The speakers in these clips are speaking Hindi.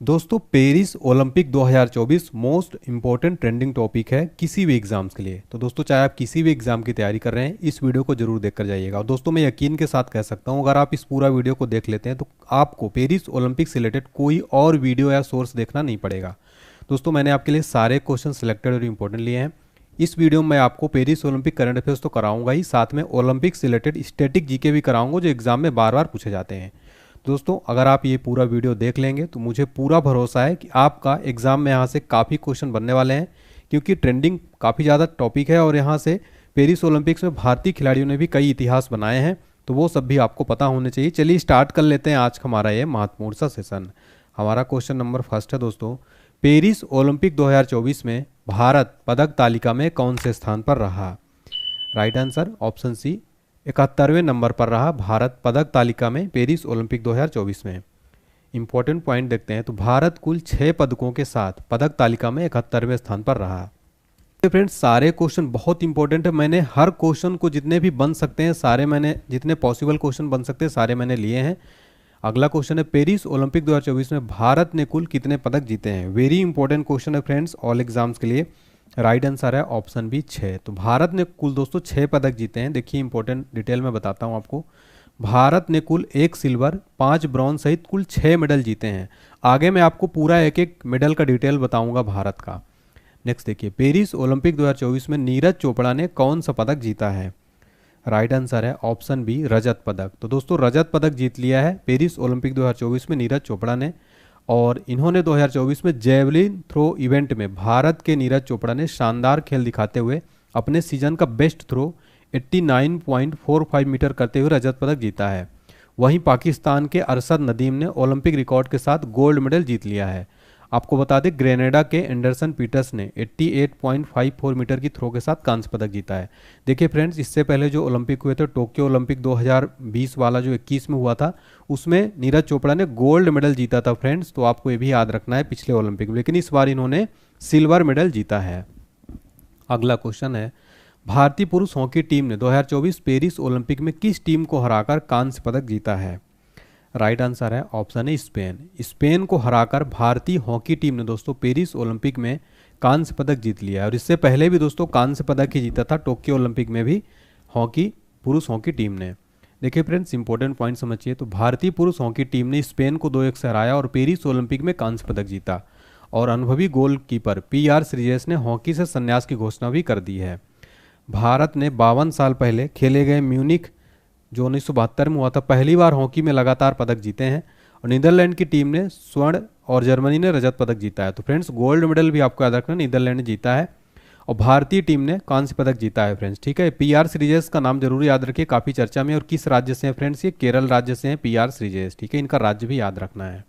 दोस्तों Paris Olympic 2024 most important trending topic है किसी भी एग्जाम्स के लिए। तो दोस्तों चाहे आप किसी भी एग्जाम की तैयारी कर रहे हैं, इस वीडियो को जरूर देखकर जाइएगा। और दोस्तों मैं यकीन के साथ कह सकता हूं, अगर आप इस पूरा वीडियो को देख लेते हैं तो आपको पेरिस ओलंपिक से रिलेटेड कोई और वीडियो या सोर्स देखना नहीं पड़ेगा। दोस्तों मैंने आपके लिए सारे क्वेश्चन सिलेक्टेड और इंपॉर्टेंट लिए हैं। इस वीडियो में मैं आपको पेरिस ओलंपिक करंट अफेयर्स तो कराऊंगा ही, साथ में ओलंपिक से रिलेटेड स्टैटिक जीके भी कराऊंगा जो एग्जाम में बार बार पूछे जाते हैं। दोस्तों अगर आप ये पूरा वीडियो देख लेंगे तो मुझे पूरा भरोसा है कि आपका एग्ज़ाम में यहाँ से काफ़ी क्वेश्चन बनने वाले हैं, क्योंकि ट्रेंडिंग काफ़ी ज़्यादा टॉपिक है और यहाँ से पेरिस ओलंपिक्स में भारतीय खिलाड़ियों ने भी कई इतिहास बनाए हैं, तो वो सब भी आपको पता होने चाहिए। चलिए स्टार्ट कर लेते हैं आज का हमारा ये महत्वपूर्ण सा सेशन। हमारा क्वेश्चन नंबर फर्स्ट है दोस्तों, पेरिस ओलंपिक 2024 में भारत पदक तालिका में कौन से स्थान पर रहा? राइट आंसर ऑप्शन सी, 71वें नंबर पर रहा भारत पदक तालिका में पेरिस ओलंपिक 2024 में। इंपॉर्टेंट पॉइंट देखते हैं तो भारत कुल 6 पदकों के साथ पदक तालिका में 71वें स्थान पर रहा। तो फ्रेंड्स सारे क्वेश्चन बहुत इंपॉर्टेंट है। मैंने हर क्वेश्चन को जितने भी बन सकते हैं सारे मैंने, जितने पॉसिबल क्वेश्चन बन सकते हैं सारे मैंने लिए हैं। अगला क्वेश्चन है, पेरिस ओलंपिक 2024 में भारत ने कुल कितने पदक जीते हैं? वेरी इंपॉर्टेंट क्वेश्चन है फ्रेंड्स ऑल एग्जाम्स के लिए। राइट आंसर है ऑप्शन बी 6। तो भारत ने कुल दोस्तों 6 पदक जीते हैं। देखिए इंपॉर्टेंट डिटेल में बताता हूं आपको। भारत ने कुल 1 सिल्वर 5 ब्रॉन्ज सहित कुल 6 मेडल जीते हैं। आगे मैं आपको पूरा एक एक मेडल का डिटेल बताऊंगा भारत का। नेक्स्ट देखिए, पेरिस ओलंपिक 2024 में नीरज चोपड़ा ने कौन सा पदक जीता है? राइट आंसर है ऑप्शन बी रजत पदक। तो दोस्तों रजत पदक जीत लिया है पेरिस ओलंपिक 2024 में नीरज चोपड़ा ने। और इन्होंने 2024 में जेवलिन थ्रो इवेंट में भारत के नीरज चोपड़ा ने शानदार खेल दिखाते हुए अपने सीजन का बेस्ट थ्रो 89.45 मीटर करते हुए रजत पदक जीता है। वहीं पाकिस्तान के अरशद नदीम ने ओलंपिक रिकॉर्ड के साथ गोल्ड मेडल जीत लिया है। आपको बता दें ग्रेनेडा के एंडरसन पीटर्स ने 88.54 मीटर की थ्रो के साथ कांस्य पदक जीता है। देखिए फ्रेंड्स, इससे पहले जो ओलंपिक हुए थे, टोक्यो ओलंपिक 2020 वाला जो 21 में हुआ था, उसमें नीरज चोपड़ा ने गोल्ड मेडल जीता था फ्रेंड्स। तो आपको ये भी याद रखना है पिछले ओलंपिक में, लेकिन इस बार इन्होंने सिल्वर मेडल जीता है। अगला क्वेश्चन है, भारतीय पुरुष हॉकी टीम ने 2024 पेरिस ओलंपिक में किस टीम को हराकर कांस्य पदक जीता है? राइट आंसर है ऑप्शन है स्पेन। स्पेन को हराकर भारतीय हॉकी टीम ने दोस्तों पेरिस ओलंपिक में कांस्य पदक जीत लिया है। और इससे पहले भी दोस्तों कांस्य पदक ही जीता था टोक्यो ओलंपिक में भी पुरुष हॉकी टीम ने। देखिए फ्रेंड्स इंपॉर्टेंट पॉइंट समझिए। तो भारतीय पुरुष हॉकी टीम ने स्पेन को 2-1 से हराया और पेरिस ओलंपिक में कांस्य पदक जीता। और अनुभवी गोलकीपर PR श्रीजेश ने हॉकी से संन्यास की घोषणा भी कर दी है। भारत ने 52 साल पहले खेले गए म्यूनिख जो 1972 में हुआ था, पहली बार हॉकी में लगातार पदक जीते हैं। और नीदरलैंड की टीम ने स्वर्ण और जर्मनी ने रजत पदक जीता है। तो फ्रेंड्स गोल्ड मेडल भी आपको याद रखना, नीदरलैंड ने जीता है और भारतीय टीम ने कांस्य पदक जीता है फ्रेंड्स। ठीक है, PR श्रीजेश का नाम जरूर याद रखिए, काफ़ी चर्चा में। और किस राज्य से हैं फ्रेंड्स? ये केरल राज्य से हैं PR श्रीजेश। ठीक है, इनका राज्य भी याद रखना है।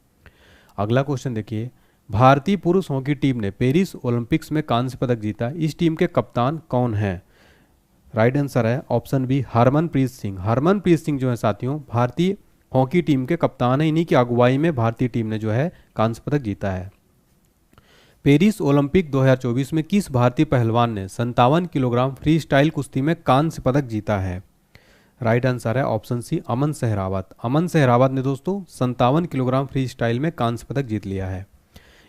अगला क्वेश्चन देखिए, भारतीय पुरुष हॉकी टीम ने पेरिस ओलंपिक्स में कांस्य पदक जीता, इस टीम के कप्तान कौन है? राइट आंसर है ऑप्शन बी हरमनप्रीत सिंह। हरमनप्रीत सिंह जो है साथियों भारतीय हॉकी टीम के कप्तान है। इन्हीं की अगुवाई में भारतीय टीम ने जो है कांस्य पदक जीता है। पेरिस ओलंपिक 2024 में किस भारतीय पहलवान ने 57 किलोग्राम फ्री स्टाइल कुश्ती में कांस्य पदक जीता है? राइट आंसर है ऑप्शन सी अमन सहरावत। अमन सहरावत ने दोस्तों 57 किलोग्राम फ्री स्टाइल में कांस्य पदक जीत लिया है।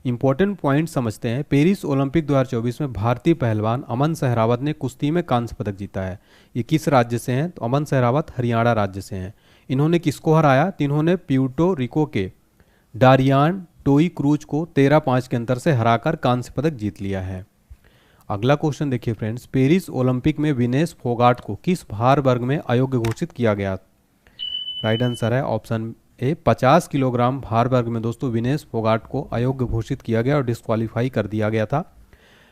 इंपॉर्टेंट पॉइंट समझते हैं। पेरिस ओलंपिक 2024 में भारतीय पहलवान अमन सहरावत ने कुश्ती में कांस्य पदक जीता है। ये किस राज्य से हैं? तो अमन सहरावत हरियाणा राज्य से हैं। इन्होंने किसको हराया? तो इन्होंने प्यूर्टो रिको के डारियान टोई क्रूज को 13-5 के अंतर से हराकर कांस्य पदक जीत लिया है। अगला क्वेश्चन देखिए फ्रेंड्स, पेरिस ओलंपिक में विनेश फोगाट को किस भार वर्ग में अयोग्य घोषित किया गया? राइट आंसर है ऑप्शन ए 50 किलोग्राम भार वर्ग में दोस्तों विनेश फोगाट को अयोग्य घोषित किया गया और डिस्क्वालीफाई कर दिया गया था।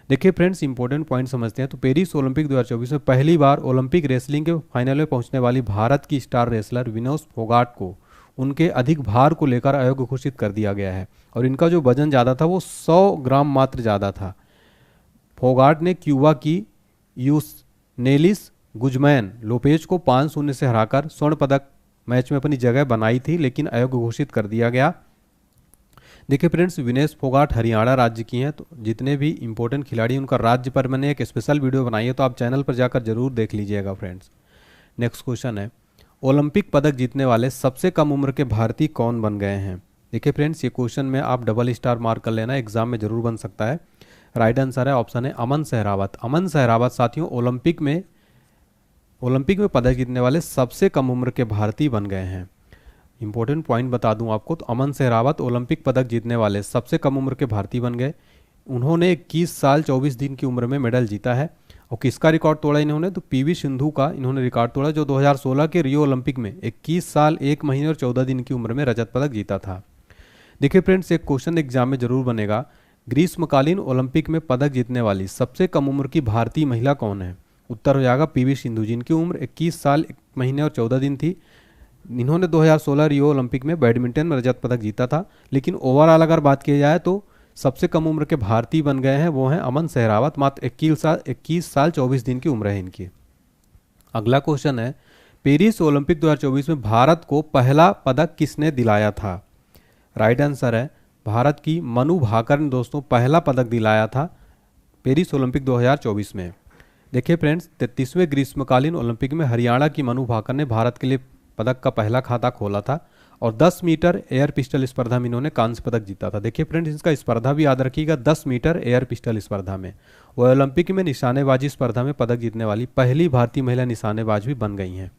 देखिए फ्रेंड्स इंपॉर्टेंट पॉइंट समझते हैं। तो पेरिस ओलंपिक 2024 में पहली बार ओलंपिक रेसलिंग के फाइनल में पहुंचने वाली भारत की स्टार रेसलर विनेश फोगाट को उनके अधिक भार को लेकर अयोग्य घोषित कर दिया गया है। और इनका जो वजन ज़्यादा था वो 100 ग्राम मात्र ज़्यादा था। फोगाट ने क्यूबा की यूसनेलिस गुजमैन लोपेज को 5-0 से हराकर स्वर्ण पदक मैच में अपनी जगह बनाई थी, लेकिन अयोग्य घोषित कर दिया गया। देखिए फ्रेंड्स विनेश फोगाट हरियाणा राज्य की हैं। तो जितने भी इंपॉर्टेंट खिलाड़ी उनका राज्य पर मैंने एक स्पेशल वीडियो बनाई है, तो आप चैनल पर जाकर जरूर देख लीजिएगा फ्रेंड्स। नेक्स्ट क्वेश्चन है, ओलंपिक पदक जीतने वाले सबसे कम उम्र के भारतीय कौन बन गए हैं? देखिए फ्रेंड्स, ये क्वेश्चन में आप डबल स्टार मार्क कर लेना, एग्जाम में जरूर बन सकता है। राइट आंसर है ऑप्शन है अमन सहरावत। अमन सहरावत साथियों ओलंपिक में पदक जीतने वाले सबसे कम उम्र के भारतीय बन गए हैं। इंपॉर्टेंट पॉइंट बता दूं आपको, तो अमन सहरावत ओलंपिक पदक जीतने वाले सबसे कम उम्र के भारतीय बन गए। उन्होंने 21 साल 24 दिन की उम्र में मेडल जीता है। और किसका रिकॉर्ड तोड़ा इन्होंने, तो पीवी सिंधु का इन्होंने रिकॉर्ड तोड़ा, जो 2016 के रियो ओलंपिक में 21 साल 1 महीने और 14 दिन की उम्र में रजत पदक जीता था। देखिए फ्रेंड्स, एक क्वेश्चन एग्जाम में जरूर बनेगा, ग्रीष्मकालीन ओलंपिक में पदक जीतने वाली सबसे कम उम्र की भारतीय महिला कौन है। उत्तर हो जाएगा पीवी सिंधु, जिनकी उम्र 21 साल 1 महीने और 14 दिन थी। इन्होंने 2016 रियो ओलंपिक में बैडमिंटन में रजत पदक जीता था। लेकिन ओवरऑल अगर बात की जाए तो सबसे कम उम्र के भारतीय बन गए हैं वो हैं अमन सहरावत। मात्र 21 साल 24 दिन की उम्र है इनकी। अगला क्वेश्चन है, पेरिस ओलंपिक 2024 में भारत को पहला पदक किसने दिलाया था। राइट आंसर है भारत की मनु भाकर ने दोस्तों पहला पदक दिलाया था पेरिस ओलंपिक 2024 में। देखिए फ्रेंड्स, 33वें ग्रीष्मकालीन ओलंपिक में हरियाणा की मनु भाकर ने भारत के लिए पदक का पहला खाता खोला था और 10 मीटर एयर पिस्टल स्पर्धा में इन्होंने कांस्य पदक जीता था। देखिए फ्रेंड्स, इसका स्पर्धा भी याद रखिएगा, 10 मीटर एयर पिस्टल स्पर्धा में। वो ओलंपिक में निशानेबाजी स्पर्धा में पदक जीतने वाली पहली भारतीय महिला निशानेबाज भी बन गई हैं।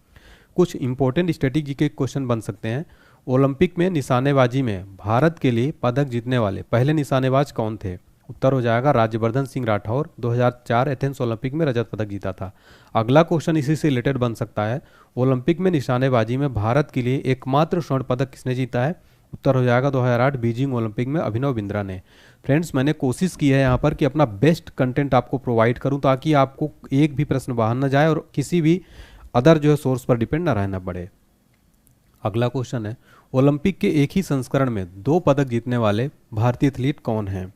कुछ इंपॉर्टेंट स्ट्रेटेजी के क्वेश्चन बन सकते हैं। ओलंपिक में निशानेबाजी में भारत के लिए पदक जीतने वाले पहले निशानेबाज कौन थे। उत्तर हो जाएगा राज्यवर्धन सिंह राठौर, 2004 एथेंस ओलंपिक में रजत पदक जीता था। अगला क्वेश्चन इसी से रिलेटेड बन सकता है, ओलंपिक में निशानेबाजी में भारत के लिए एकमात्र स्वर्ण पदक किसने जीता है। उत्तर हो जाएगा 2008 बीजिंग ओलंपिक में अभिनव बिंद्रा ने। फ्रेंड्स, मैंने कोशिश की है यहाँ पर कि अपना बेस्ट कंटेंट आपको प्रोवाइड करूँ ताकि आपको एक भी प्रश्न बाहर न जाए और किसी भी अदर जो है सोर्स पर डिपेंड न रहना पड़े। अगला क्वेश्चन है, ओलंपिक के एक ही संस्करण में 2 पदक जीतने वाले भारतीय एथलीट कौन हैं।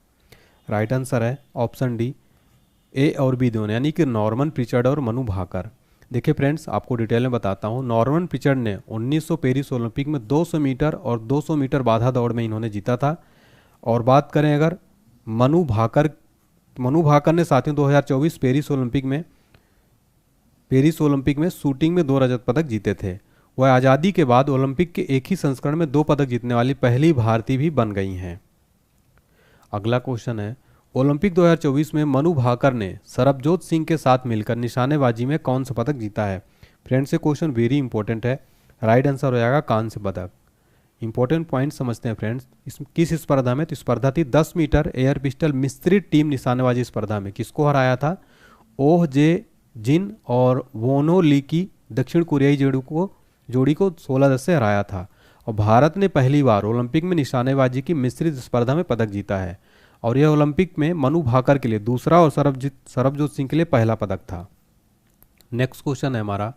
राइट आंसर है ऑप्शन डी, ए और बी दोनों, यानी कि नॉर्मन प्रिचर्ड और मनु भाकर। देखिए फ्रेंड्स, आपको डिटेल में बताता हूँ। नॉर्मन प्रिचर्ड ने 1900 पेरिस ओलंपिक में 200 मीटर और 200 मीटर बाधा दौड़ में इन्होंने जीता था। और बात करें अगर मनु भाकर ने साथियों 2024 पेरिस ओलंपिक में शूटिंग में 2 रजत पदक जीते थे। वह आज़ादी के बाद ओलंपिक के एक ही संस्करण में 2 पदक जीतने वाली पहली भारतीय भी बन गई हैं। अगला क्वेश्चन है, ओलंपिक 2024 में मनु भाकर ने सरबजोत सिंह के साथ मिलकर निशानेबाजी में कौन सा पदक जीता है। फ्रेंड्स, ये क्वेश्चन वेरी इंपॉर्टेंट है। राइट आंसर हो जाएगा कांस्य पदक। इंपॉर्टेंट पॉइंट समझते हैं फ्रेंड्स, किस स्पर्धा में, तो स्पर्धा थी 10 मीटर एयर पिस्टल मिश्रित टीम निशानेबाजी स्पर्धा में। किसको हराया था, ओह जे जिन और वोनो ली की दक्षिण कोरियाई जोड़ी को 16-10 से हराया था। और भारत ने पहली बार ओलंपिक में निशानेबाजी की मिश्रित स्पर्धा में पदक जीता है। और यह ओलंपिक में मनु भाकर के लिए दूसरा और सरबजोत सिंह के लिए पहला पदक था। नेक्स्ट क्वेश्चन है हमारा,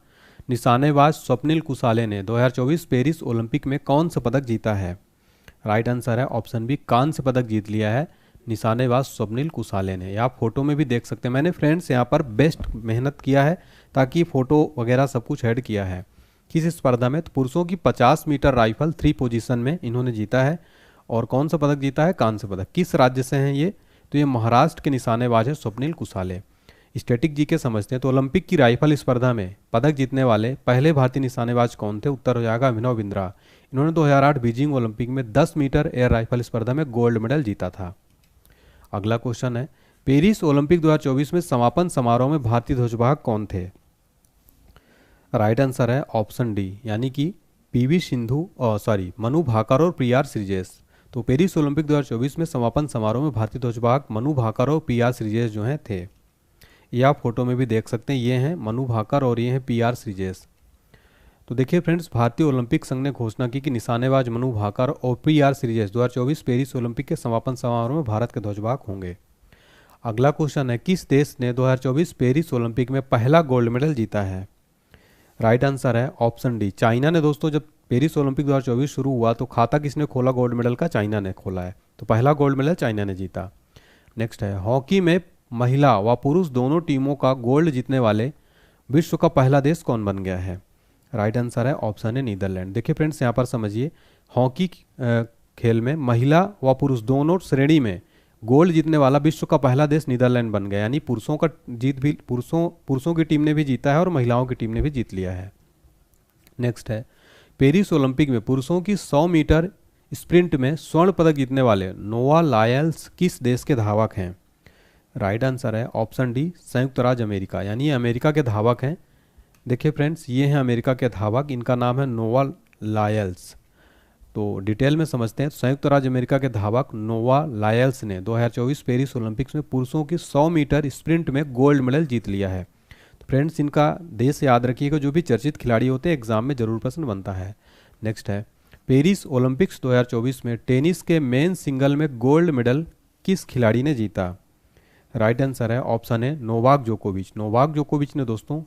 निशानेबाज स्वप्निल कुसाले ने 2024 पेरिस ओलंपिक में कौन सा पदक जीता है। राइट आंसर है ऑप्शन बी, कांस्य पदक जीत लिया है निशानेबाज स्वप्निल कुसाले ने। आप फोटो में भी देख सकते हैं, मैंने फ्रेंड्स यहाँ पर बेस्ट मेहनत किया है ताकि फोटो वगैरह सब कुछ ऐड किया है। किस स्पर्धा में, तो पुरुषों की 50 मीटर राइफल 3 पोजीशन में इन्होंने जीता है। और कौन सा पदक जीता है, कांस्य पदक। किस राज्य से हैं ये, तो ये महाराष्ट्र के निशानेबाज है स्वप्निल कुसाले। स्टैटिक जी के समझते हैं, तो ओलंपिक की राइफल स्पर्धा में पदक जीतने वाले पहले भारतीय निशानेबाज कौन थे। उत्तर हो जाएगा अभिनव बिंद्रा। इन्होंने 2008 बीजिंग ओलंपिक में 10 मीटर एयर राइफल स्पर्धा में गोल्ड मेडल जीता था। अगला क्वेश्चन है, पेरिस ओलंपिक 2024 में समापन समारोह में भारतीय ध्वजवाहक कौन थे। राइट आंसर है ऑप्शन डी, यानी कि पीवी सिंधु मनु भाकर और पीआर श्रीजेश। तो पेरिस ओलंपिक 2024 में समापन समारोह में भारतीय ध्वजवाहक मनु भाकर और पीआर श्रीजेश जो हैं थे। ये आप फोटो में भी देख सकते हैं, ये हैं मनु भाकर और ये हैं पीआर श्रीजेश। तो देखिए फ्रेंड्स, भारतीय ओलंपिक संघ ने घोषणा की कि निशानेबाज मनु भाकर और पीआर श्रीजेश 2024 पेरिस ओलंपिक के समापन समारोह में भारत के ध्वजवाहक होंगे। अगला क्वेश्चन है, किस देश ने 2024 पेरिस ओलंपिक में पहला गोल्ड मेडल जीता है। राइट आंसर है ऑप्शन डी, चाइना ने। दोस्तों, जब पेरिस ओलंपिक 2024 शुरू हुआ तो खाता किसने खोला गोल्ड मेडल का, चाइना ने खोला है। तो पहला गोल्ड मेडल चाइना ने जीता। नेक्स्ट है, हॉकी में महिला व पुरुष दोनों टीमों का गोल्ड जीतने वाले विश्व का पहला देश कौन बन गया है। राइट आंसर है ऑप्शन है नीदरलैंड। देखिए फ्रेंड्स, यहाँ पर समझिए, हॉकी खेल में महिला व पुरुष दोनों श्रेणी में गोल्ड जीतने वाला विश्व का पहला देश नीदरलैंड बन गया। यानी पुरुषों का जीत भी पुरुषों की टीम ने भी जीता है और महिलाओं की टीम ने भी जीत लिया है। नेक्स्ट है, पेरिस ओलंपिक में पुरुषों की 100 मीटर स्प्रिंट में स्वर्ण पदक जीतने वाले नोवा लायल्स किस देश के धावक हैं? राइट आंसर है ऑप्शन डी, संयुक्त राज्य अमेरिका, यानी ये अमेरिका के धावक हैं। देखिए फ्रेंड्स, ये हैं अमेरिका के धावक, इनका नाम है नोवा लायल्स। तो डिटेल में समझते हैं। संयुक्त राज्य अमेरिका के धावक नोवा लायल्स ने 2024 पेरिस ओलंपिक्स में पुरुषों की 100 मीटर स्प्रिंट में गोल्ड मेडल जीत लिया है। तो फ्रेंड्स, इनका देश याद रखिएगा, जो भी चर्चित खिलाड़ी होते हैं एग्जाम में जरूर प्रश्न बनता है। नेक्स्ट है, पेरिस ओलंपिक्स 2024 में टेनिस के मेन सिंगल में गोल्ड मेडल किस खिलाड़ी ने जीता? राइट आंसर है ऑप्शन है नोवाक जोकोविच। नोवाक जोकोविच ने दोस्तों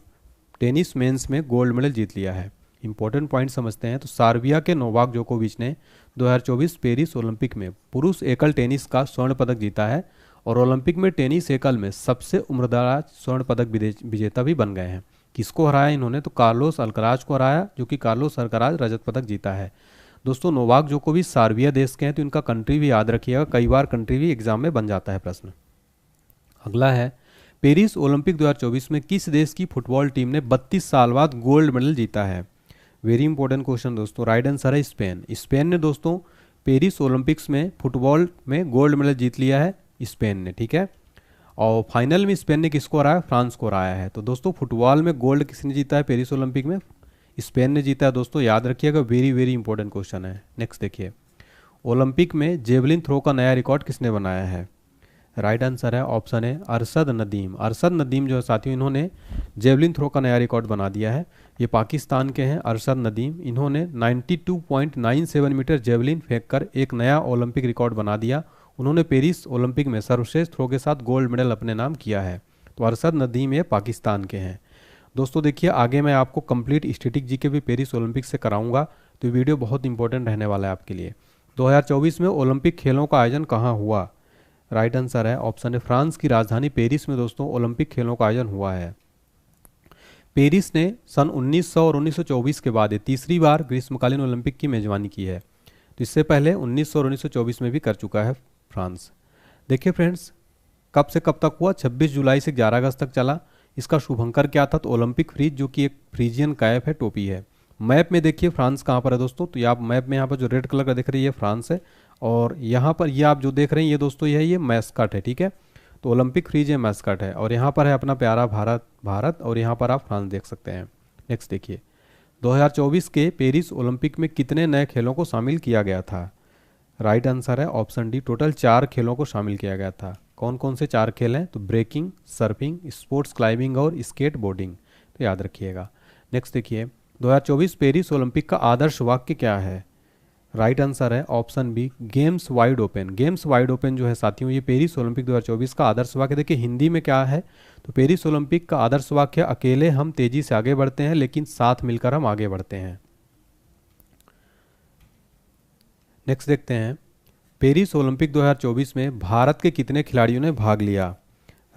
टेनिस मेंस में गोल्ड मेडल जीत लिया है। इंपॉर्टेंट पॉइंट समझते हैं। तो सर्बिया के नोवाक जोकोविच ने 2024 पेरिस ओलंपिक में पुरुष एकल टेनिस का स्वर्ण पदक जीता है और ओलंपिक में टेनिस एकल में सबसे उम्रदराज स्वर्ण पदक विजेता भी बन गए हैं। किसको हराया इन्होंने? तो कार्लोस अल्कराज को हराया, जो कि कार्लोस अल्कराज रजत पदक जीता है। दोस्तों, नोवाक जोकोविच सर्बिया देश के हैं, तो इनका कंट्री भी याद रखिएगा, कई बार कंट्री भी एग्जाम में बन जाता है प्रश्न। अगला है, पेरिस ओलंपिक 2024 में किस देश की फुटबॉल टीम ने 32 साल बाद गोल्ड मेडल जीता है? वेरी इंपॉर्टेंट क्वेश्चन दोस्तों। राइट आंसर है स्पेन। स्पेन ने दोस्तों पेरिस ओलंपिक्स में फुटबॉल में गोल्ड मेडल जीत लिया है, स्पेन ने, ठीक है। और फाइनल में स्पेन ने किसको हराया? फ्रांस को हराया है। तो दोस्तों, फुटबॉल में गोल्ड किसने जीता है पेरिस ओलंपिक में? स्पेन ने जीता है दोस्तों, याद रखिएगा, वेरी वेरी इंपॉर्टेंट क्वेश्चन है। नेक्स्ट देखिए, ओलंपिक में जेवलिन थ्रो का नया रिकॉर्ड किसने बनाया है? राइट आंसर है ऑप्शन है अरशद नदीम। अरशद नदीम जो है साथियों, इन्होंने जेवलिन थ्रो का नया रिकॉर्ड बना दिया है। ये पाकिस्तान के हैं अरशद नदीम। इन्होंने 92.97 मीटर जेवलिन फेंककर एक नया ओलंपिक रिकॉर्ड बना दिया। उन्होंने पेरिस ओलंपिक में सर्वश्रेष्ठ थ्रो के साथ गोल्ड मेडल अपने नाम किया है। तो अरशद नदीम ये पाकिस्तान के हैं। दोस्तों देखिए, आगे मैं आपको कंप्लीट स्टैटिक जीके भी पेरिस ओलंपिक से कराऊंगा, तो ये वीडियो बहुत इंपॉर्टेंट रहने वाला है आपके लिए। 2024 में ओलंपिक खेलों का आयोजन कहाँ हुआ? राइट आंसर है ऑप्शन है फ्रांस की राजधानी पेरिस में दोस्तों ओलंपिक खेलों का आयोजन हुआ है। पेरिस ने सन 1900 और 1924 के बाद तीसरी बार ग्रीष्मकालीन ओलंपिक की मेजबानी की है। तो इससे पहले 1900 और 1924 में भी कर चुका है फ्रांस। देखिए फ्रेंड्स, कब से कब तक हुआ? 26 जुलाई से 11 अगस्त तक चला। इसका शुभंकर क्या था? तो ओलंपिक फ्रीज, जो कि एक फ्रीजियन कैप है, टोपी है। मैप में देखिए फ्रांस कहाँ पर है दोस्तों, तो ये आप मैप में यहाँ पर जो रेड कलर का दिख रही है फ्रांस है, और यहाँ पर ये आप जो देख रहे हैं ये दोस्तों ये मैस्कट है, ठीक है। तो ओलंपिक फ्रीज ये मैस्कट है, और यहाँ पर है अपना प्यारा भारत, और यहाँ पर आप फ्रांस देख सकते हैं। नेक्स्ट देखिए, 2024 के पेरिस ओलंपिक में कितने नए खेलों को शामिल किया गया था? राइट आंसर है ऑप्शन डी, टोटल 4 खेलों को शामिल किया गया था। कौन कौन से 4 खेल हैं? तो ब्रेकिंग, सर्फिंग, स्पोर्ट्स क्लाइंबिंग और स्केट बोर्डिंग। तो याद रखिएगा। नेक्स्ट देखिए, 2024 पेरिस ओलंपिक का आदर्श वाक्य क्या है? राइट आंसर है option B, games wide open. Games wide open जो है साथियों, ये पेरिस ओलंपिक 2024 का आदर्श वाक्य। देखिए हिंदी में क्या है, तो पेरिस ओलंपिक का आदर्श वाक्य, अकेले हम तेजी से आगे बढ़ते हैं लेकिन साथ मिलकर हम आगे बढ़ते हैं। नेक्स्ट देखते हैं, पेरिस ओलंपिक 2024 में भारत के कितने खिलाड़ियों ने भाग लिया?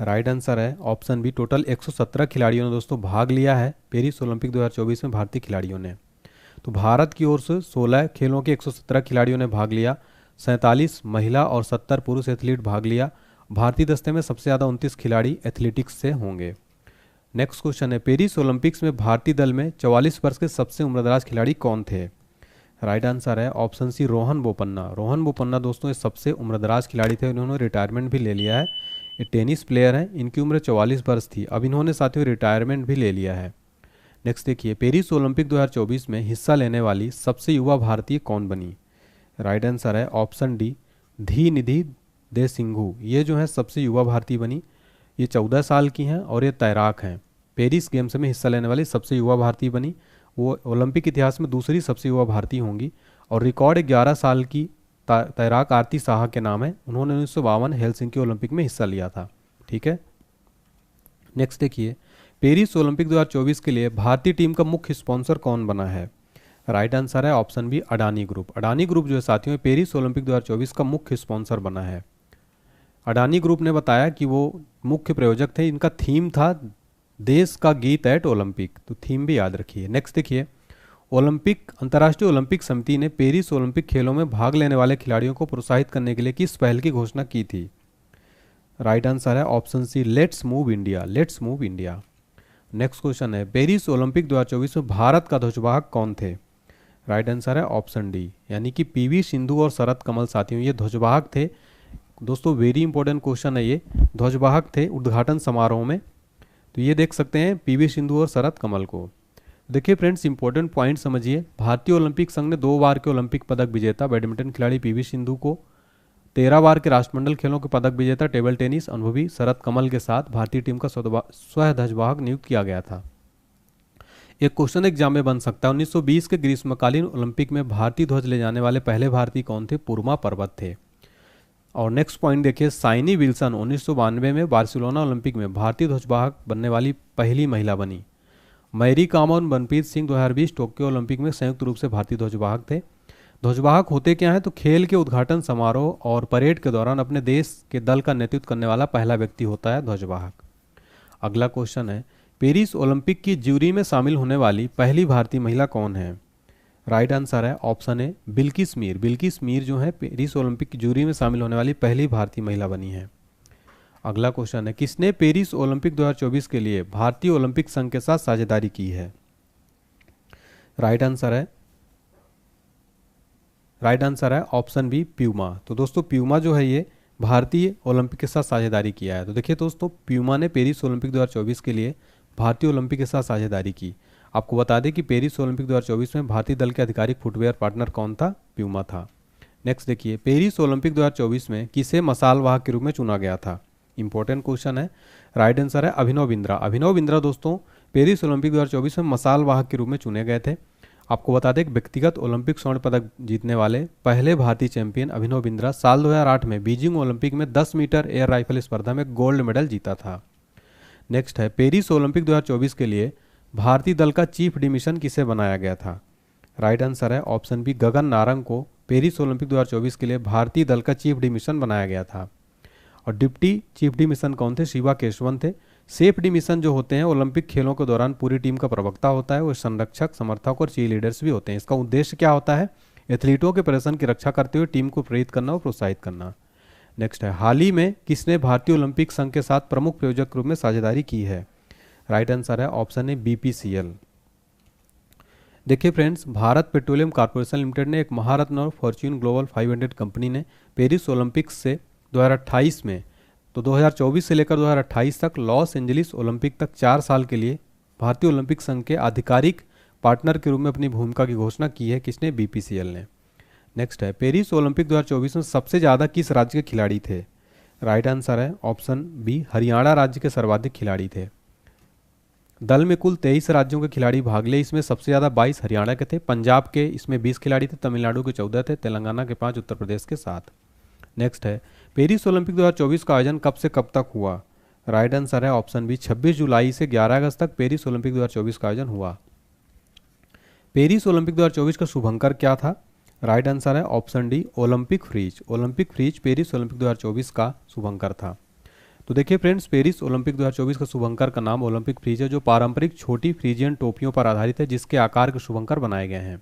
राइट आंसर है ऑप्शन बी, टोटल 117 खिलाड़ियों ने दोस्तों भाग लिया है पेरिस ओलंपिक 2024 में, भारतीय खिलाड़ियों ने। तो भारत की ओर से 16 खेलों के 117 खिलाड़ियों ने भाग लिया। 47 महिला और 70 पुरुष एथलीट भाग लिया। भारतीय दस्ते में सबसे ज़्यादा 29 खिलाड़ी एथलेटिक्स से होंगे। नेक्स्ट क्वेश्चन है, पेरिस ओलंपिक्स में भारतीय दल में 44 वर्ष के सबसे उम्रदराज खिलाड़ी कौन थे? राइट आंसर है ऑप्शन सी, रोहन बोपन्ना। रोहन बोपन्ना दोस्तों ये सबसे उम्रदराज खिलाड़ी थे, इन्होंने रिटायरमेंट भी ले लिया है। ये टेनिस प्लेयर हैं, इनकी उम्र 44 वर्ष थी, अब इन्होंने साथियों रिटायरमेंट भी ले लिया है। नेक्स्ट देखिए, पेरिस ओलंपिक 2024 में हिस्सा लेने वाली सबसे युवा भारतीय कौन बनी? राइट आंसर है ऑप्शन डी, धी निधि दे सिंघू। ये जो है सबसे युवा भारतीय बनी। ये 14 साल की हैं और ये तैराक हैं। पेरिस गेम्स में हिस्सा लेने वाली सबसे युवा भारतीय बनी। वो ओलंपिक इतिहास में दूसरी सबसे युवा भारतीय होंगी। और रिकॉर्ड 11 साल की तैराक आरती साहा के नाम है। उन्होंने 1952 हेलसिंकी ओलंपिक में हिस्सा लिया था, ठीक है। नेक्स्ट देखिए, पेरिस ओलंपिक 2024 के लिए भारतीय टीम का मुख्य स्पॉन्सर कौन बना है? राइट आंसर है option B, Adani group. Adani group जो है साथियों पेरिस ओलंपिक 2024 का मुख्य स्पॉन्सर बना है। अडानी ग्रुप ने बताया कि वो मुख्य प्रायोजक थे। इनका थीम था देश का गीत एट ओलंपिक, तो थीम भी याद रखिए। नेक्स्ट देखिए, अंतर्राष्ट्रीय ओलंपिक समिति ने पेरिस ओलंपिक खेलों में भाग लेने वाले खिलाड़ियों को प्रोत्साहित करने के लिए किस पहल की घोषणा की थी? राइट आंसर है option C, let's move India. Let's move India. Next question है, पेरिस ओलंपिक 2024 में भारत का ध्वजवाहक कौन थे? राइट आंसर है ऑप्शन डी, यानी कि पीवी सिंधु और शरत कमल साथियों ये ध्वजवाहक थे। दोस्तों वेरी इंपॉर्टेंट क्वेश्चन है, ये ध्वजवाहक थे उद्घाटन समारोह में। तो ये देख सकते हैं पीवी सिंधु और शरत कमल को। देखिए फ्रेंड्स इंपॉर्टेंट पॉइंट समझिए, भारतीय ओलंपिक संघ ने 2 बार के ओलंपिक पदक विजेता बैडमिंटन खिलाड़ी पीवी सिंधु को, 13 बार के राष्ट्रमंडल खेलों के पदक विजेता टेबल टेनिस अनुभवी शरत कमल के साथ भारतीय टीम का स्वयं ध्वजवाहक नियुक्त किया गया था। एक क्वेश्चन एग्जाम में बन सकता है, 1920 के ग्रीष्मकालीन ओलंपिक में भारतीय ध्वज ले जाने वाले पहले भारतीय कौन थे? पुरमा पर्वत थे। और नेक्स्ट पॉइंट देखिए, साइनी विल्सन 1992 में बार्सिलोना ओलंपिक में भारतीय ध्वजवाहक बनने वाली पहली महिला बनी। मैरी कॉम और मनप्रीत सिंह 2020 टोक्यो ओलंपिक में संयुक्त रूप से भारतीय ध्वजवाहक थे। ध्वजवाहक होते क्या हैं? तो खेल के उद्घाटन समारोह और परेड के दौरान अपने देश के दल का नेतृत्व करने वाला पहला व्यक्ति होता है ध्वजवाहक। अगला क्वेश्चन है, पेरिस ओलंपिक की ज्यूरी में शामिल होने वाली पहली भारतीय महिला कौन है? राइट आंसर है ऑप्शन ए बिल्किस मीर। बिल्किस मीर जो है पेरिस ओलंपिक की ज्यूरी में शामिल होने वाली पहली भारतीय महिला बनी है। अगला क्वेश्चन है, किसने पेरिस ओलंपिक 2024 के लिए भारतीय ओलंपिक संघ के साथ साझेदारी की है? राइट आंसर है ऑप्शन बी प्यूमा। तो दोस्तों प्यूमा जो है ये भारतीय ओलंपिक के साथ साझेदारी किया है। तो देखिए दोस्तों प्यूमा ने पेरिस ओलंपिक 2024 के लिए भारतीय ओलंपिक के साथ साझेदारी की। आपको बता दें कि पेरिस ओलंपिक 2024 में भारतीय दल के आधिकारिक फुटवेयर पार्टनर कौन था? प्यूमा था। नेक्स्ट देखिए, पेरिस ओलंपिक 2024 में किसे मसाल वाहक के रूप में चुना गया था? इंपॉर्टेंट क्वेश्चन है। राइट आंसर है अभिनव बिंद्रा। अभिनव बिंद्रा दोस्तों पेरिस ओलंपिक 2024 में मसाल वाहक के रूप में चुने गए थे। आपको बता दें कि व्यक्तिगत ओलंपिक स्वर्ण पदक जीतने वाले पहले भारतीय चैंपियन अभिनव बिंद्रा साल 2008 में बीजिंग ओलंपिक में 10 मीटर एयर राइफल स्पर्धा में गोल्ड मेडल जीता था। नेक्स्ट है, पेरिस ओलंपिक 2024 के लिए भारतीय दल का चीफ डिमिशन किसे बनाया गया था? राइट आंसर है ऑप्शन बी गगन नारंग को पेरिस ओलंपिक 2024 के लिए भारतीय दल का चीफ डिमिशन बनाया गया था। और डिप्टी चीफ डिमिशन कौन थे? शिवा केशवन थे। सेफ डिमिशन जो होते हैं ओलंपिक खेलों के दौरान पूरी टीम का प्रवक्ता होता है, वो संरक्षक, समर्थक और चीयर लीडर्स भी होते हैं। इसका उद्देश्य क्या होता है? एथलीटों के प्रदर्शन की रक्षा करते हुए टीम को प्रेरित करना और प्रोत्साहित करना। नेक्स्ट है, हाल ही में किसने भारतीय ओलंपिक संघ के साथ प्रमुख प्रायोजक के रूप में साझेदारी की है? राइट आंसर है ऑप्शन ए बीपीसीएल। देखिए friends, Bharat petroleum corporation limited ने एक महारत्न और फॉर्च्यून ग्लोबल 500 कंपनी ने पेरिस ओलंपिक्स से 2028 में, तो 2024 से लेकर 2028 तक लॉस एंजलिस ओलंपिक तक 4 साल के लिए भारतीय ओलंपिक संघ के आधिकारिक पार्टनर के रूप में अपनी भूमिका की घोषणा की है। किसने? बीपीसीएल ने। नेक्स्ट है, पेरिस ओलंपिक 2024 में सबसे ज़्यादा किस राज्य के खिलाड़ी थे? राइट आंसर है ऑप्शन बी हरियाणा राज्य के सर्वाधिक खिलाड़ी थे। दल में कुल 23 राज्यों के खिलाड़ी भाग ले, इसमें सबसे ज़्यादा 22 हरियाणा के थे, पंजाब के इसमें 20 खिलाड़ी थे, तमिलनाडु के 14 थे, तेलंगाना के 5, उत्तर प्रदेश के 7। नेक्स्ट है, पेरिस ओलंपिक 2024 का आयोजन कब से कब तक हुआ? राइट आंसर है ऑप्शन बी 26 जुलाई से 11 अगस्त तक पेरिस ओलंपिक 2024 का आयोजन हुआ। पेरिस ओलंपिक 2024 का शुभंकर क्या था? राइट आंसर है option D Olympic Phryges. Olympic Phryges Paris Olympic 2024 का शुभंकर था। तो देखिए फ्रेंड्स, पेरिस ओलंपिक 2024 का शुभंकर का नाम ओलंपिक फ्रीज है, जो पारंपरिक छोटी फ्रीजियन टोपियों पर आधारित है, जिसके आकार के शुभंकर बनाए गए हैं।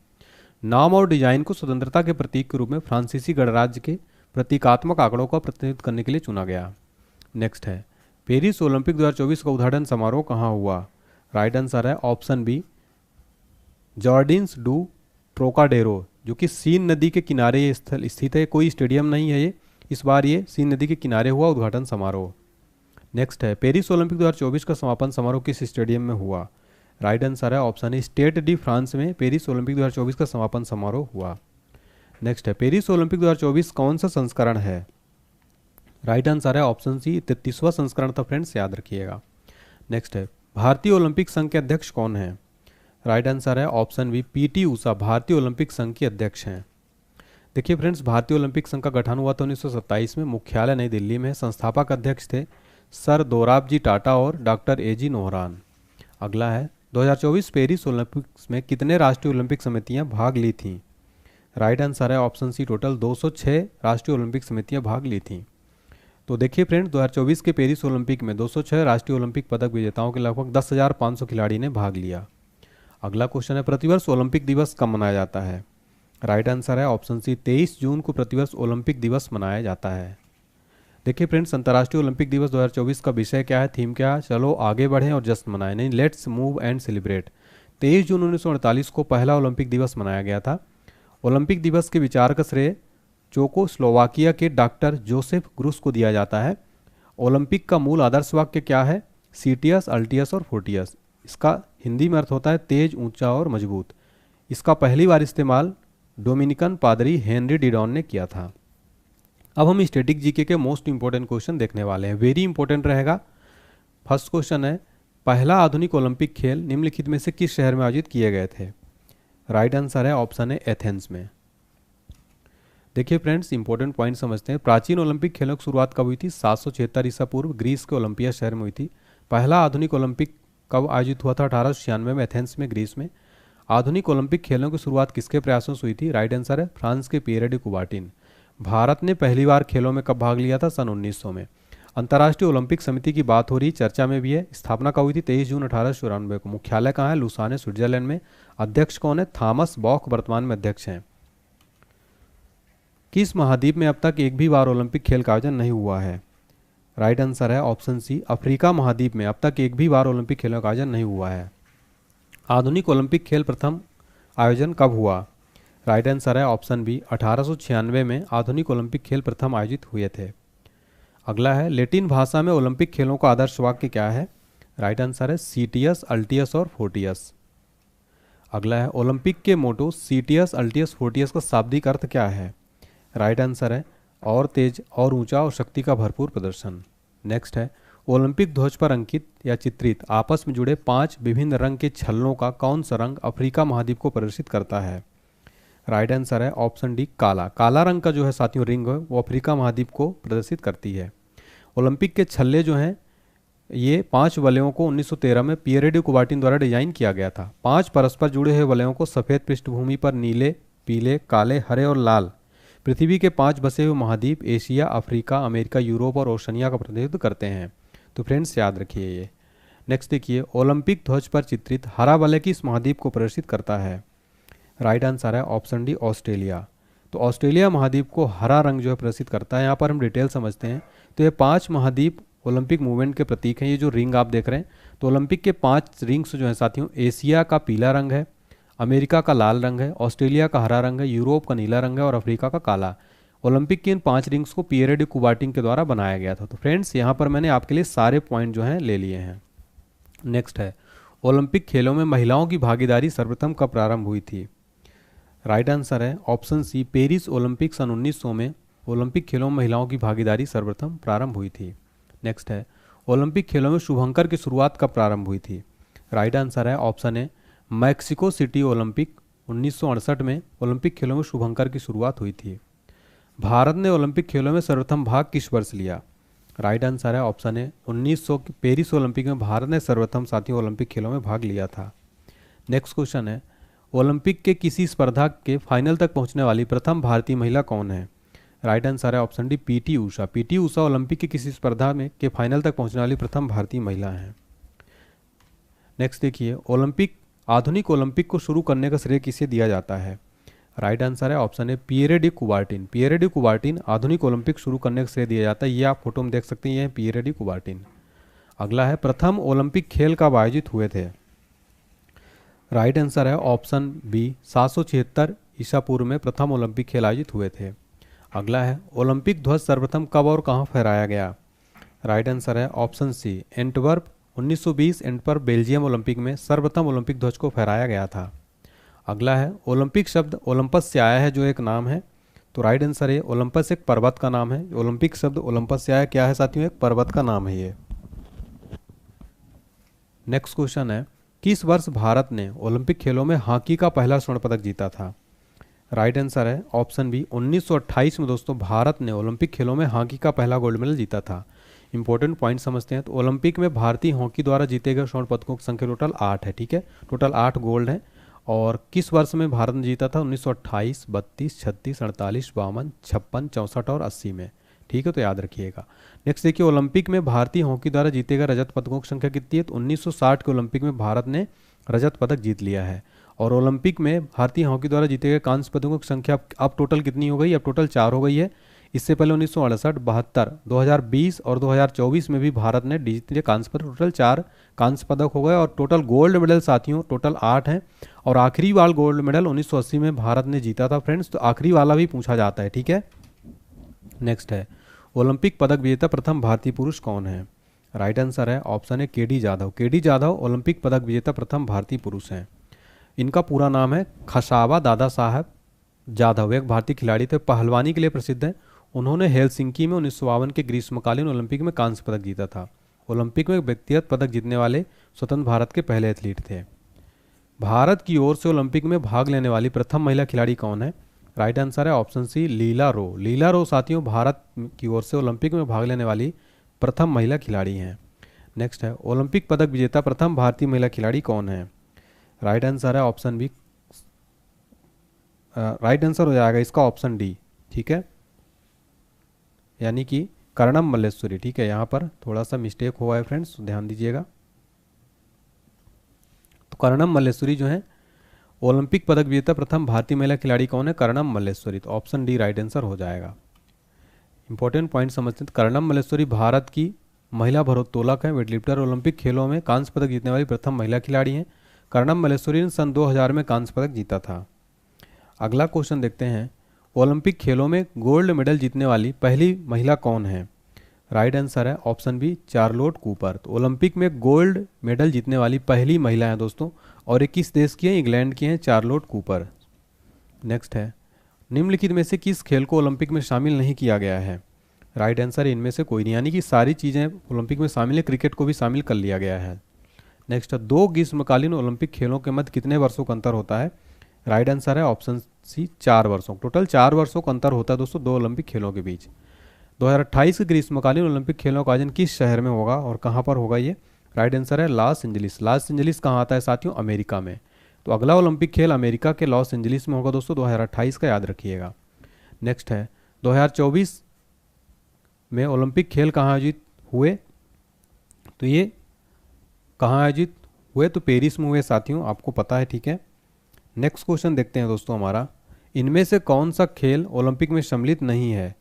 नाम और डिजाइन को स्वतंत्रता के प्रतीक के रूप में फ्रांसीसी गणराज्य के प्रतीकात्मक आंकड़ों का प्रतिनिधित्व करने के लिए चुना गया। नेक्स्ट है, पेरिस ओलंपिक 2024 का उद्घाटन समारोह कहाँ हुआ? राइट आंसर है ऑप्शन बी जॉर्डिन्स डू ट्रोकाडेरो, जो कि सीन नदी के किनारे स्थल स्थित है। कोई स्टेडियम नहीं है ये, इस बार ये सीन नदी के किनारे हुआ उद्घाटन समारोह। नेक्स्ट है, पेरिस ओलंपिक 2024 का समापन समारोह किस स्टेडियम में हुआ? राइट आंसर है ऑप्शन ए स्टेड डी फ्रांस में पेरिस ओलंपिक 2024 का समापन समारोह हुआ। नेक्स्ट है, पेरिस ओलंपिक 2024 कौन सा संस्करण है? राइट आंसर है ऑप्शन सी 33वां संस्करण था फ्रेंड्स, याद रखिएगा। नेक्स्ट है, भारतीय ओलंपिक संघ के अध्यक्ष कौन है? राइट आंसर है ऑप्शन बी पीटी ऊषा भारतीय ओलंपिक संघ के अध्यक्ष हैं। देखिए फ्रेंड्स, भारतीय ओलंपिक संघ का गठन हुआ था 1927 में, मुख्यालय नई दिल्ली में है। संस्थापक अध्यक्ष थे सर दोराबजी टाटा और डॉक्टर एजी नोहरान। अगला है, 2024 पेरिस ओलंपिक्स में कितने राष्ट्रीय ओलंपिक समितियां भाग ली थीं? राइट आंसर है ऑप्शन सी टोटल 206 राष्ट्रीय ओलंपिक समितियां भाग ली थीं। तो देखिए फ्रेंड्स, 2024 के पेरिस ओलंपिक में 206 राष्ट्रीय ओलंपिक पदक विजेताओं के लगभग 10,500 खिलाड़ी ने भाग लिया। अगला क्वेश्चन है, प्रतिवर्ष ओलंपिक दिवस कब मनाया जाता है? राइट आंसर है ऑप्शन सी 23 जून को प्रतिवर्ष ओलंपिक दिवस मनाया जाता है। देखिए फ्रेंड्स, अंतर्राष्ट्रीय ओलंपिक दिवस 2024 का विषय क्या है, थीम क्या है? चलो आगे बढ़ें और जश्न मनाएं, नहीं लेट्स मूव एंड सेलिब्रेट। 23 जून 1948 को पहला ओलंपिक दिवस मनाया गया था। ओलंपिक दिवस के विचार का श्रेय चेकोस्लोवाकिया के डॉक्टर जोसेफ ग्रुस को दिया जाता है। ओलंपिक का मूल आदर्श वाक्य क्या है? सीटियस, अल्टियस और फोर्टियस। इसका हिंदी में अर्थ होता है तेज, ऊंचा और मजबूत। इसका पहली बार इस्तेमाल डोमिनिकन पादरी हेनरी डिडॉन ने किया था। अब हम स्टैटिक जीके के मोस्ट इंपॉर्टेंट क्वेश्चन देखने वाले हैं, वेरी इंपॉर्टेंट रहेगा। फर्स्ट क्वेश्चन है, पहला आधुनिक ओलंपिक खेल निम्नलिखित में से किस शहर में आयोजित किए गए थे? राइट आंसर है ऑप्शन है एथेंस में। देखिए फ्रेंड्स, इंपॉर्टेंट पॉइंट समझते हैं। प्राचीन ओलंपिक खेलों की शुरुआत कब हुई थी? 776 ईसा पूर्व ग्रीस के ओलंपिया शहर में हुई थी। पहला आधुनिक ओलंपिक कब आयोजित हुआ था? 1896 में एथेंस में, ग्रीस में। आधुनिक ओलंपिक खेलों की शुरुआत किसके प्रयासों से हुई थी? राइट आंसर है फ्रांस के पियरे डी कुबार्टिन। भारत ने पहली बार खेलों में कब भाग लिया था? सन 1900 में। अंतर्राष्ट्रीय ओलंपिक समिति की बात हो रही, चर्चा में भी है। स्थापना कब हुई थी? 23 जून 1894 को। मुख्यालय कहाँ है? लुसाने, स्विट्जरलैंड में। अध्यक्ष कौन है? थॉमस बॉक वर्तमान में अध्यक्ष हैं। किस महाद्वीप में अब तक एक भी बार ओलंपिक खेल का आयोजन नहीं हुआ है? राइट आंसर है ऑप्शन सी, अफ्रीका महाद्वीप में अब तक एक भी बार ओलंपिक खेलों का आयोजन नहीं हुआ है। आधुनिक ओलंपिक खेल प्रथम आयोजन कब हुआ? राइट आंसर है ऑप्शन बी, 1896 में आधुनिक ओलंपिक खेल प्रथम आयोजित हुए थे। अगला है, लैटिन भाषा में ओलंपिक खेलों का आदर्श वाक्य क्या है? राइट आंसर है सीटियस, अल्टियस और फोर्टियस। अगला है, ओलंपिक के मोटो सीटियस, अल्टियस, फोर्टियस का शाब्दिक अर्थ क्या है? राइट आंसर है और तेज और ऊंचा और शक्ति का भरपूर प्रदर्शन। नेक्स्ट है, ओलंपिक ध्वज पर अंकित या चित्रित आपस में जुड़े 5 विभिन्न रंग के छल्लों का कौन सा रंग अफ्रीका महाद्वीप को प्रदर्शित करता है? राइट आंसर है ऑप्शन डी, काला। काला रंग का जो है साथियों रिंग है वो अफ्रीका महाद्वीप को प्रदर्शित करती है। ओलंपिक के छल्ले जो हैं ये 5 वलयों को 1913 में पियरे डी कुबार्टिन द्वारा डिजाइन किया गया था। 5 परस्पर जुड़े हुए वलयों को सफ़ेद पृष्ठभूमि पर नीले, पीले, काले, हरे और लाल पृथ्वी के 5 बसे हुए महाद्वीप एशिया, अफ्रीका, अमेरिका, यूरोप और ओशनिया का प्रतिनिधित्व करते हैं। तो फ्रेंड्स याद रखिए ये। नेक्स्ट देखिए, ओलंपिक ध्वज पर चित्रित हरा वलय किस महाद्वीप को प्रदर्शित करता है? राइट आंसर है ऑप्शन डी, ऑस्ट्रेलिया। तो ऑस्ट्रेलिया महाद्वीप को हरा रंग जो है प्रदर्शित करता है। यहाँ पर हम डिटेल समझते हैं। तो ये 5 महाद्वीप ओलंपिक मूवमेंट के प्रतीक हैं। ये जो रिंग आप देख रहे हैं, तो ओलंपिक के 5 रिंग्स जो हैं साथियों, एशिया का पीला रंग है, अमेरिका का लाल रंग है, ऑस्ट्रेलिया का हरा रंग है, यूरोप का नीला रंग है और अफ्रीका का काला। ओलंपिक की इन 5 रिंग्स को पियरे डी कुबार्टिन के द्वारा बनाया गया था। तो फ्रेंड्स यहाँ पर मैंने आपके लिए सारे पॉइंट जो हैं ले लिए हैं। नेक्स्ट है, ओलंपिक खेलों में महिलाओं की भागीदारी सर्वप्रथम कब प्रारंभ हुई थी? राइट आंसर है ऑप्शन सी, पेरिस ओलंपिक सन 1900 में ओलंपिक खेलों में महिलाओं की भागीदारी सर्वप्रथम प्रारंभ हुई थी। नेक्स्ट है, ओलंपिक खेलों में शुभंकर की शुरुआत कब प्रारंभ हुई थी? राइट आंसर है ऑप्शन ए, मैक्सिको सिटी ओलंपिक 1968 में ओलंपिक खेलों में शुभंकर की शुरुआत हुई थी। भारत ने ओलंपिक खेलों में सर्वप्रथम भाग किस वर्ष लिया? राइट आंसर है ऑप्शन ए, 1900 के पेरिस ओलंपिक में भारत ने सर्वप्रथम साथियों ओलंपिक खेलों में भाग लिया था। नेक्स्ट क्वेश्चन है, ओलंपिक के किसी स्पर्धा के फाइनल तक पहुंचने वाली प्रथम भारतीय महिला कौन है? राइट आंसर है option D, PT Usha. PT Usha Olympic की किसी स्पर्धा में के फाइनल तक पहुंचने वाली प्रथम भारतीय महिला हैं। नेक्स्ट देखिए, आधुनिक ओलंपिक को शुरू करने का श्रेय किसे दिया जाता है? राइट आंसर है option A, Pierre de Coubertin. Pierre de Coubertin आधुनिक ओलंपिक शुरू करने का श्रेय दिया जाता है। ये आप फोटो में देख सकते हैं, ये है पियरे डी कुबार्टिन। अगला है, प्रथम ओलंपिक खेल कब आयोजित हुए थे? राइट आंसर है ऑप्शन बी, 776 ईसा पूर्व में प्रथम ओलंपिक खेल आयोजित हुए थे। अगला है, ओलंपिक ध्वज सर्वप्रथम कब और कहां फहराया गया? राइट आंसर है option C, Antwerp 1920 Antwerp Belgium Olympic में सर्वप्रथम ओलंपिक ध्वज को फहराया गया था। अगला है, ओलंपिक शब्द ओलंपस से आया है जो एक नाम है। तो राइट आंसर है, ओलंपस एक पर्वत का नाम है। ओलंपिक शब्द ओलंपस से आया, क्या है साथियों? एक पर्वत का नाम है ये। नेक्स्ट क्वेश्चन है, किस वर्ष भारत ने ओलंपिक खेलों में हॉकी का पहला स्वर्ण पदक जीता था? राइट आंसर है ऑप्शन बी, 1928 में दोस्तों भारत ने ओलंपिक खेलों में हॉकी का पहला गोल्ड मेडल जीता था। इंपॉर्टेंट पॉइंट समझते हैं। तो ओलंपिक में भारतीय हॉकी द्वारा जीते गए स्वर्ण पदकों की संख्या टोटल 8 है। ठीक है, टोटल 8 गोल्ड है। और किस वर्ष में भारत ने जीता था? 1928, 32, 36, 48, 52, 56, 64 और 80 में। ठीक है, तो याद रखिएगा। नेक्स्ट देखिए, ओलंपिक में भारतीय हॉकी द्वारा जीते गए रजत पदकों की संख्या कितनी है? तो 1960 के ओलंपिक में भारत ने रजत पदक जीत लिया है। और ओलंपिक में भारतीय हॉकी द्वारा जीते गए कांस्य पदकों की संख्या अब टोटल कितनी हो गई? अब टोटल 4 हो गई है। इससे पहले 1968, 72, 2020 और 2024 में भी भारत ने डिजिटली कांस्य पदक, टोटल 4 कांस्य पदक हो गए और टोटल गोल्ड मेडल साथियों टोटल 8 हैं। और आखिरी वाला गोल्ड मेडल 1980 में भारत ने जीता था फ्रेंड्स, तो आखिरी वाला भी पूछा जाता है, ठीक है। नेक्स्ट है, ओलंपिक पदक विजेता प्रथम भारतीय पुरुष कौन है? राइट आंसर है ऑप्शन है के डी जाधव। के डी जाधव ओलंपिक पदक विजेता प्रथम भारतीय पुरुष हैं। इनका पूरा नाम है खसावा दादा साहब जाधव, एक भारतीय खिलाड़ी थे, पहलवानी के लिए प्रसिद्ध हैं। उन्होंने हेलसिंकी में 1952 के ग्रीष्मकालीन ओलंपिक में कांस्य पदक जीता था। ओलंपिक में व्यक्तिगत पदक जीतने वाले स्वतंत्र भारत के पहले एथलीट थे। भारत की ओर से ओलंपिक में भाग लेने वाली प्रथम महिला खिलाड़ी कौन है? राइट आंसर है ऑप्शन सी लीला रो। लीला रो साथियों भारत की ओर से ओलंपिक में भाग लेने वाली प्रथम महिला खिलाड़ी हैं। नेक्स्ट है, ओलंपिक पदक विजेता प्रथम भारतीय महिला खिलाड़ी कौन है? राइट आंसर है ऑप्शन बी, राइट आंसर हो जाएगा इसका ऑप्शन डी, ठीक है, यानी कि कर्णम मल्लेश्वरी, ठीक है। यहाँ पर थोड़ा सा मिस्टेक हुआ है फ्रेंड्स, ध्यान दीजिएगा। तो कर्णम मल्लेश्वरी जो है ओलंपिक पदक विजेता प्रथम भारतीय महिला खिलाड़ी कौन है? कर्णम मल्लेश्वरी, तो ऑप्शन डी राइट आंसर हो जाएगा। इंपॉर्टेंट पॉइंट समझते हैं, कर्णम मल्लेश्वरी भारत की महिला भारोत्तोलक है, वेटलिफ्टर, ओलंपिक खेलों में कांस्य पदक जीतने वाली प्रथम महिला खिलाड़ी हैं। कर्णम मल्लेश्वरी ने सन 2000 में कांस्य पदक जीता था। अगला क्वेश्चन देखते हैं, ओलंपिक खेलों में गोल्ड मेडल जीतने वाली पहली महिला कौन है? राइट आंसर है ऑप्शन बी चार्लोट कूपर। तो ओलंपिक में गोल्ड मेडल जीतने वाली पहली महिला है दोस्तों, और ये किस देश की है? इंग्लैंड की हैं, चार्लोट कूपर। नेक्स्ट है, निम्नलिखित में से किस खेल को ओलंपिक में शामिल नहीं किया गया है? राइट आंसर है इनमें से कोई नहीं, यानी कि सारी चीज़ें ओलंपिक में शामिल है, क्रिकेट को भी शामिल कर लिया गया है। नेक्स्ट है, 2 ग्रीष्मकालीन ओलंपिक खेलों के मध्य कितने वर्षों का अंतर होता है? राइट आंसर है ऑप्शन सी 4 वर्षों। टोटल 4 वर्षों का अंतर होता है दोस्तों 2 ओलंपिक खेलों के बीच। 2028 के ग्रीष्मकालीन ओलंपिक खेलों का आयोजन किस शहर में होगा और कहाँ पर होगा ये? राइट आंसर है लॉस एंजलिस। लॉस एंजलिस कहाँ आता है साथियों? अमेरिका में। तो अगला ओलंपिक खेल अमेरिका के लॉस एंजलिस में होगा दोस्तों 2028 का, याद रखिएगा। नेक्स्ट है, 2024 में ओलंपिक खेल कहाँ आयोजित हुए? तो ये कहाँ आयोजित हुए? तो पेरिस में हुए साथियों, आपको पता है, ठीक है। नेक्स्ट क्वेश्चन देखते हैं दोस्तों हमारा, इनमें से कौन सा खेल ओलंपिक में सम्मिलित नहीं है?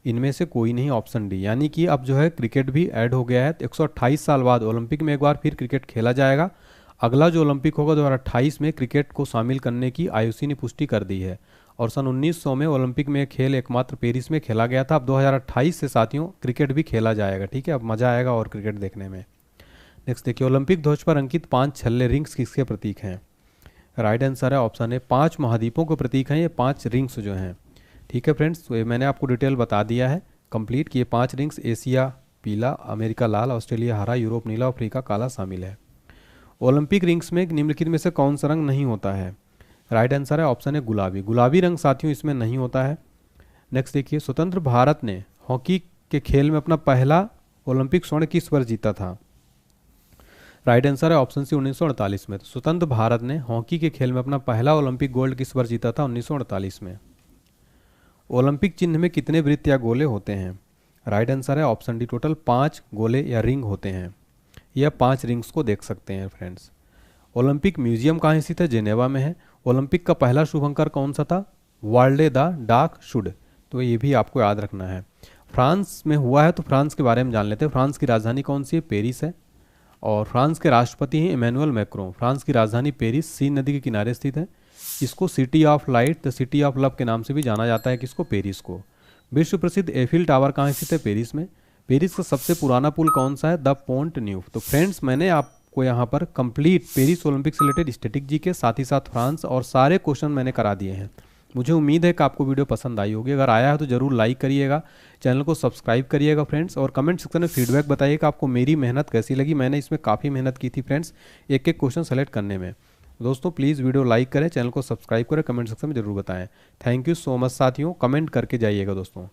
इनमें से कोई नहीं, ऑप्शन डी, यानी कि अब जो है क्रिकेट भी ऐड हो गया है। 128 साल बाद ओलंपिक में एक बार फिर क्रिकेट खेला जाएगा। अगला जो ओलंपिक होगा 2028 में क्रिकेट को शामिल करने की आईओसी ने पुष्टि कर दी है। और सन 1900 में ओलंपिक में खेल एकमात्र पेरिस में खेला गया था। अब 2028 से साथियों क्रिकेट भी खेला जाएगा, ठीक है, अब मज़ा आएगा और क्रिकेट देखने में। नेक्स्ट देखिए, ओलंपिक ध्वज पर अंकित 5 छल्ले रिंग्स किसके प्रतीक हैं? राइट आंसर है ऑप्शन ए 5 महाद्वीपों के प्रतीक हैं ये 5 रिंग्स जो हैं, ठीक है फ्रेंड्स। तो ये मैंने आपको डिटेल बता दिया है कंप्लीट कि ये 5 रिंग्स एशिया पीला, अमेरिका लाल, ऑस्ट्रेलिया हरा, यूरोप नीला, अफ्रीका काला शामिल है। ओलंपिक रिंग्स में निम्नलिखित में से कौन सा रंग नहीं होता है? राइट आंसर है ऑप्शन है गुलाबी। गुलाबी रंग साथियों इसमें नहीं होता है। नेक्स्ट देखिए, स्वतंत्र भारत ने हॉकी के खेल में अपना पहला ओलंपिक स्वर्ण किस वर्ष जीता था? राइट आंसर है ऑप्शन सी 1948 में। तो स्वतंत्र भारत ने हॉकी के खेल में अपना पहला ओलंपिक गोल्ड किस वर्ष जीता था? 1948 में। ओलंपिक चिन्ह में कितने वृत्त या गोले होते हैं? राइट आंसर है ऑप्शन डी, टोटल 5 गोले या रिंग होते हैं। यह 5 रिंग्स को देख सकते हैं फ्रेंड्स। ओलंपिक म्यूजियम कहाँ स्थित है? जेनेवा में है। ओलंपिक का पहला शुभंकर कौन सा था? वाल्डे द डाक शुड। तो ये भी आपको याद रखना है। फ्रांस में हुआ है, तो फ्रांस के बारे में जान लेते हैं। फ्रांस की राजधानी कौन सी है? पेरिस है। और फ्रांस के राष्ट्रपति हैं इमैनुअल मैक्रों। फ्रांस की राजधानी पेरिस सीन नदी के किनारे स्थित है। इसको city of light, the city of love के नाम से भी जाना जाता है। किसको? पेरिस को। विश्व प्रसिद्ध एफिल टावर कहाँ स्थित है? पेरिस में। पेरिस का सबसे पुराना पुल कौन सा है? The Pont Neuf. तो फ्रेंड्स मैंने आपको यहाँ पर कंप्लीट पेरिस ओलंपिक से रिलेटेड स्टैटिक जी के साथ ही साथ फ्रांस और सारे क्वेश्चन मैंने करा दिए हैं। मुझे उम्मीद है कि आपको वीडियो पसंद आई होगी। अगर आया है तो ज़रूर लाइक करिएगा, चैनल को सब्सक्राइब करिएगा फ्रेंड्स, और कमेंट सेक्शन में फीडबैक बताइएगा आपको मेरी मेहनत कैसी लगी। मैंने इसमें काफ़ी मेहनत की थी फ्रेंड्स, एक एक क्वेश्चन सेलेक्ट करने में। दोस्तों प्लीज़ वीडियो लाइक करें, चैनल को सब्सक्राइब करें, कमेंट सेक्शन में जरूर बताएं। थैंक यू सो मच साथियों, कमेंट करके जाइएगा दोस्तों।